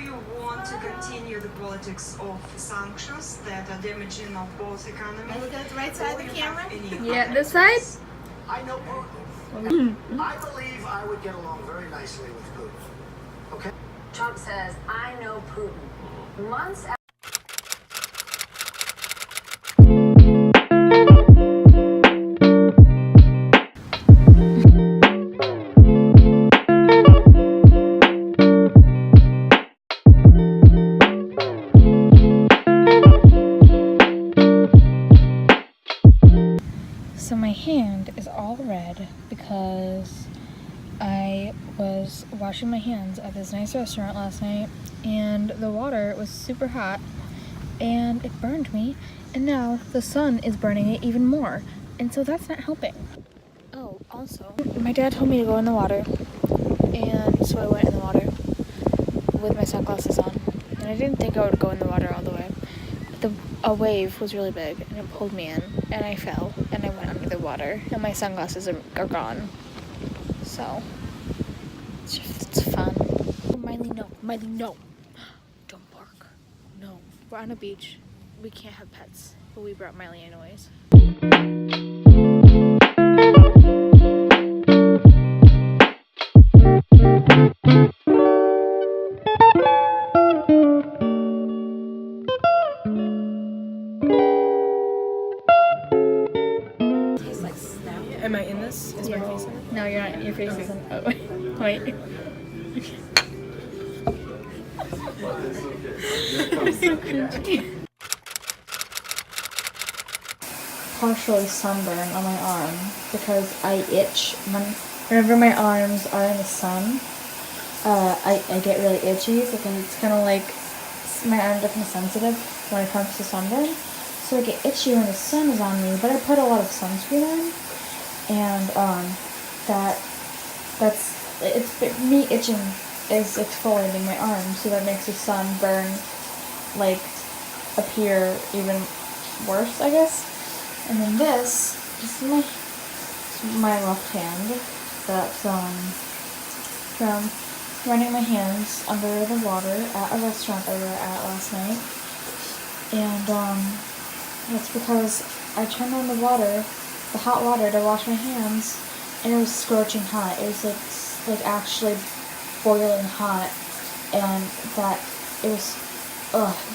you want to continue the politics of sanctions that are damaging of both economies? Look at the right side of the camera. Yeah, this side? I know Putin. I believe I would get along very nicely with Putin. Okay? Trump says, I know Putin. Months after. So my hand is all red because I was washing my hands at this nice restaurant last night and the water was super hot and it burned me, and now the sun is burning it even more, and so that's not helping. Oh, also, my dad told me to go in the water, and so I went in the water with my sunglasses on, and I didn't think I would go in the water all the way. A wave was really big and it pulled me in and I fell and I went under the water and my sunglasses are gone. So it's fun. Oh, Miley, no. Miley, no. Don't bark. No. We're on a beach. We can't have pets. But we brought Miley anyways. Am I in this? Is my face in it? No, you're not. Your face Okay. isn't. Oh, wait. Partially sunburn on my arm because I itch whenever my arms are in the sun. I get really itchy because it's kind of like my arms are kind of sensitive when it comes to sunburn. So I get itchy when the sun is on me, but I put a lot of sunscreen on. And me itching is exfoliating my arm, so that makes the sunburn like appear even worse, I guess. And then this is my left hand that's from running my hands under the water at a restaurant that we were at last night. And that's because I turned on the hot water to wash my hands, and it was scorching hot. It was like actually boiling hot, and that it was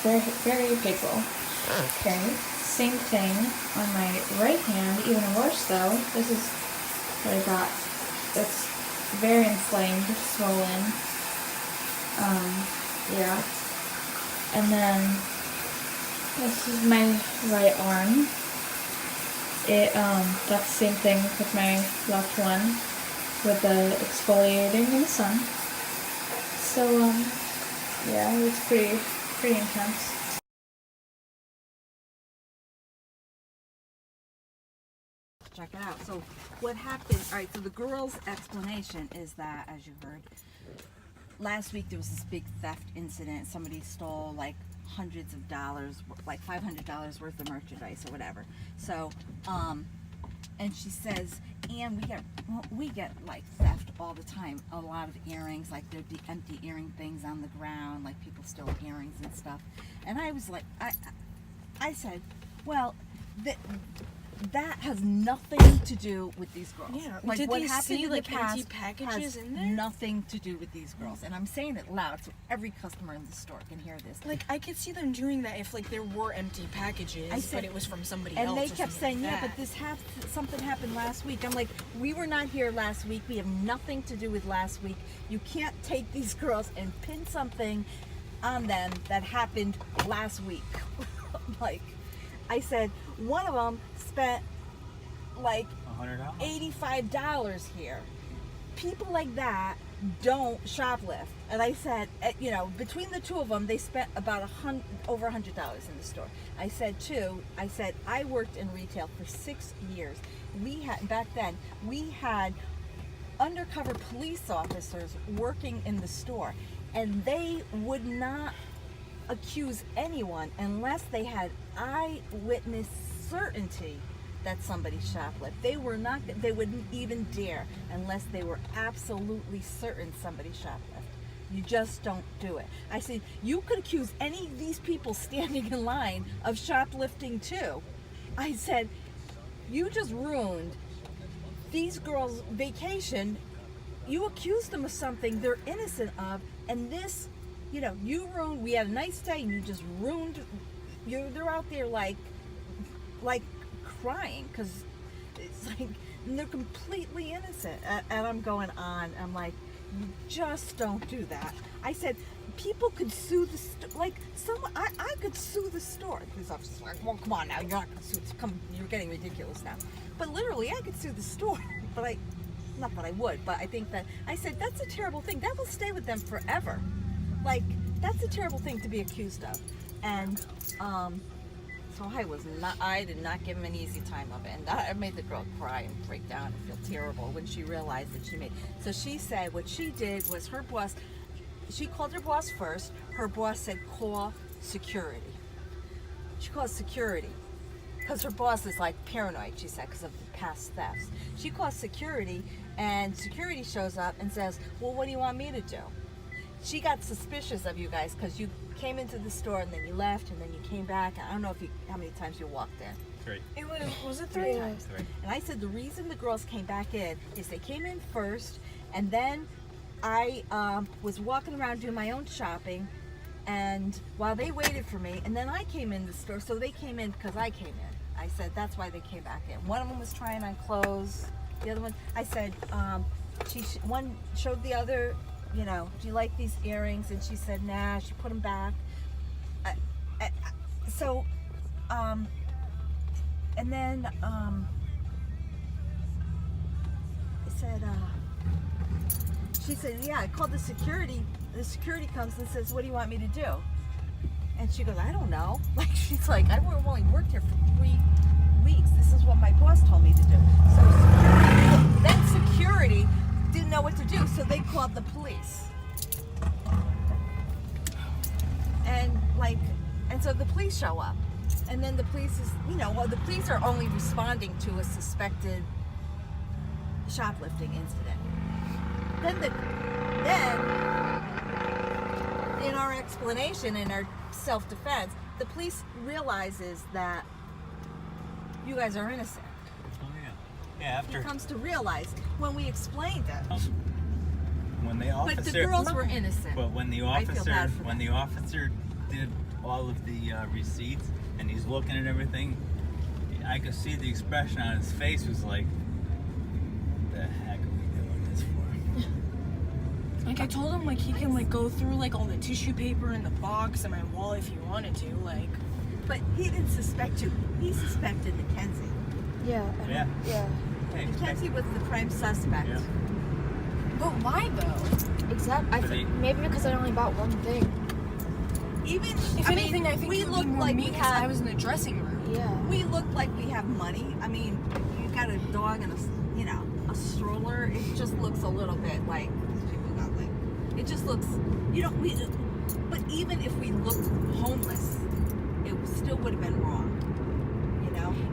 very, very painful. Okay, same thing on my right hand, even worse though. This is what I got. It's very inflamed, swollen. Yeah. And then this is my right arm. That's the same thing with my left one, with the exfoliating in the sun. So, yeah, it's pretty intense. Check it out. So what happened, all right, so the girl's explanation is that, as you heard, last week there was this big theft incident. Somebody stole like hundreds of dollars, like $500 worth of merchandise or whatever. So, and she says, and we get like theft all the time. A lot of earrings, like there'd be empty earring things on the ground, like people steal earrings and stuff. And I was like, I said, well, that has nothing to do with these girls. Yeah. Like Did what they happened see in like the past empty packages has in there? nothing to do with these girls. And I'm saying it loud so every customer in the store can hear this. Like I could see them doing that if like there were empty packages, but it was from somebody else. And they or kept something saying, like yeah, that. but something happened last week. I'm like, we were not here last week. We have nothing to do with last week. You can't take these girls and pin something on them that happened last week. Like, I said, one of them spent like $85 here. People like that don't shoplift. And I said, you know, between the two of them, they spent about over $100 in the store. I said, I worked in retail for 6 years. Back then, we had undercover police officers working in the store, and they would not accuse anyone unless they had eyewitness certainty that somebody shoplifted. They wouldn't even dare unless they were absolutely certain somebody shoplifted. You just don't do it. I said, you could accuse any of these people standing in line of shoplifting too. I said, you just ruined these girls' vacation. You accused them of something they're innocent of, and this, you ruined, we had a nice day and you just ruined, they're out there like crying, because it's like, and they're completely innocent. And I'm going on, I'm like, you just don't do that. I said, people could sue the I could sue the store. Because I'm just like, well, come on now, you're not going to sue. You're getting ridiculous now. But literally, I could sue the store. But not that I would, but I think that, I said, that's a terrible thing. That will stay with them forever. Like, that's a terrible thing to be accused of. And, so I did not give him an easy time of it. And that made the girl cry and break down and feel terrible when she realized that she made. So she said what she did was her boss, she called her boss first. Her boss said, call security. She calls security because her boss is like paranoid, she said, because of the past thefts. She calls security, and security shows up and says, well, what do you want me to do? She got suspicious of you guys because you came into the store and then you left and then you came back. I don't know how many times you walked in. 3. Was it 3 times? 3. And I said the reason the girls came back in is they came in first, and then I was walking around doing my own shopping, and while they waited for me, and then I came in the store, so they came in because I came in. I said that's why they came back in. One of them was trying on clothes. The other one, I said, one showed the other, do you like these earrings? And she said, nah. She put them back. And then I said, she said, yeah, I called the security. The security comes and says, what do you want me to do? And she goes, I don't know. Like, she's like, I've only worked here for 3 weeks. This is what my boss told me to do. So security didn't know what to do, so they called the police. And so the police show up. And then the police is, the police are only responding to a suspected shoplifting incident. Then in our explanation, in our self-defense, the police realizes that you guys are innocent. Oh yeah. Yeah, after He comes to realize when we explained it. when the officer. But the girls were innocent. But when the I feel bad for them. the officer did all of the receipts and he's looking at everything, I could see the expression on his face was like, "The heck are we doing this for?" Like, I told him, like, he can, like, go through, like, all the tissue paper in the box and my wall if he wanted to, like. But he didn't suspect you. He suspected Mackenzie. Yeah. Yeah. Yeah. Mackenzie was the prime suspect. Yeah. But why, though? Exactly. I think maybe because I only bought one thing. Even, If anything, I think we it would be looked more like me we because had. I was in the dressing room. Yeah. We look like we have money. I mean, you got a dog and a stroller. It just looks a little bit like these people got like. It just looks. But even if we looked homeless, it still would have been wrong.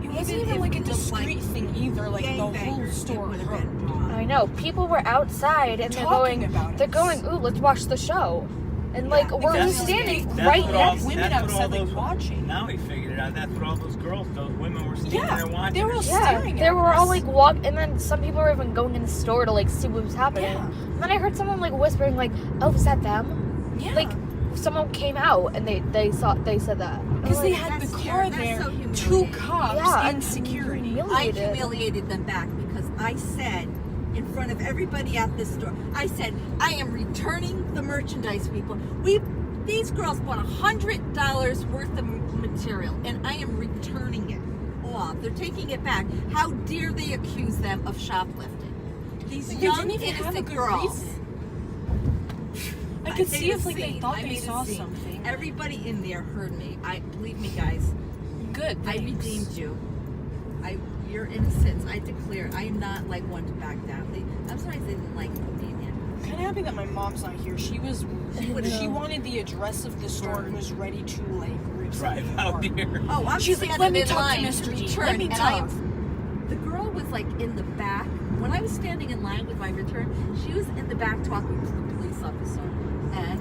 It wasn't even, like, a discreet thing either. Like, the whole store would have was been wrong. I know. People were outside and Talking about they're it. going, ooh, let's watch the show. And like we're That's- standing That's right what all- next to women that's what all outside, like, those- watching. Now he figured it out. That's what all those girls, those women were standing Yeah, there watching. they were all Yeah, staring they at were all us. like and then some people were even going in the store to like see what was happening. Yeah. And then I heard someone like whispering like, "Oh, is that them?" Yeah. Like someone came out and they said that. Because they Like, had the That's car that's there, so 2 humiliating. cops Yeah, and security. I humiliated them back because I said in front of everybody at this store, I said, I am returning the merchandise, people. These girls bought $100 worth of material and I am returning it all. They're taking it back. How dare they accuse them of shoplifting? These They young, didn't even have a innocent good girls. reason. I could see made a if, like, they scene. thought I they made a saw scene. something. Everybody in there heard me. Believe me, guys. Good. I thanks. redeemed you. Your innocence. I declare. I am not like one to back down. I'm sorry they didn't like me in I'm kind of happy that my mom's not here. She wanted the address of the store and was ready to, like, rip Drive something out apart. here. Oh, I'm She's like, standing let me in talk to line Mr. G. return, Let me and talk. the girl was like in the back. When I was standing in line with my return, she was in the back talking to the police officer.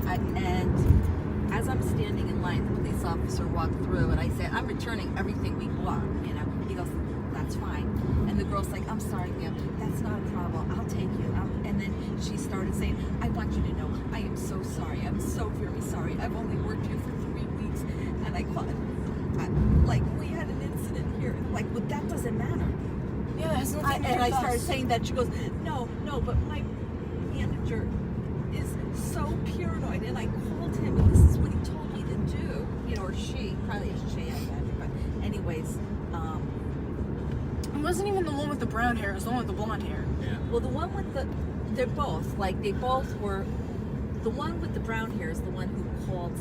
And as I'm standing in line, the police officer walked through, and I said, "I'm returning everything we bought." You know, he goes, "That's fine." And the girl's like, "I'm sorry, ma'am. That's not a problem. I'll take you." And then she started saying, "I want you to know, I am so sorry. I'm so very sorry. I've only worked here for 3 weeks, and I caught, like, we had an incident here. Like, well, that doesn't matter." Yeah, that has nothing to do And I with started us. saying that. She goes, no, but my manager is so paranoid. And I called him, and this is what he told me to do. You know, or she, probably a she, I imagine. But anyways, It wasn't even the one with the brown hair. It was the one with the blonde hair. Yeah. well, the one with they're both, like, they both were, the one with the brown hair is the one who called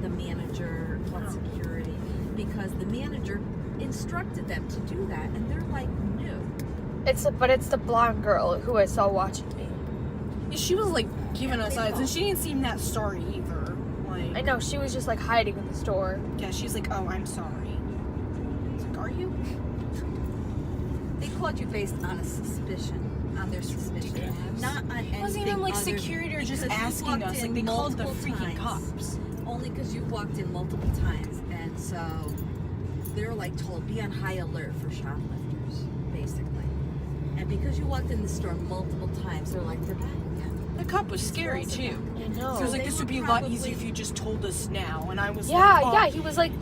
the manager, called security, because the manager instructed them to do that, and they're like, no. But it's the blonde girl who I saw watching me. Yeah, she was like giving us eyes, and she didn't seem that sorry either. Like, I know, she was just like hiding in the store. yeah, she's like, "Oh, I'm sorry." It's like, "Are you?" They called you based on a suspicion, on their suspicion, not on anything. It wasn't even like other- security or just because you asking walked us. in Like, they called the multiple freaking times. cops. Only because you walked in multiple times, and so they're like told, be on high alert for shoplifters, basically. And because you walked in the store multiple times, they're like, they're back again. The cop was scary girls are too. I know. He was like, they "This were would be a lot probably- easier if you just told us now." And I was Yeah, like, "Oh." yeah, he was like,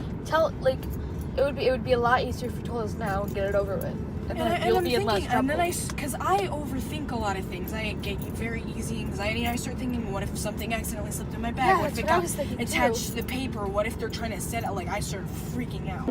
it would be a lot easier if you told us now and get it over with. And then And you'll I'm be in less thinking, trouble. and then because I overthink a lot of things. I get very easy anxiety. I start thinking, what if something accidentally slipped in my bag? Yeah, What if that's it what I got was thinking, attached too. to the paper? What if they're trying to set it? Like, I started freaking out.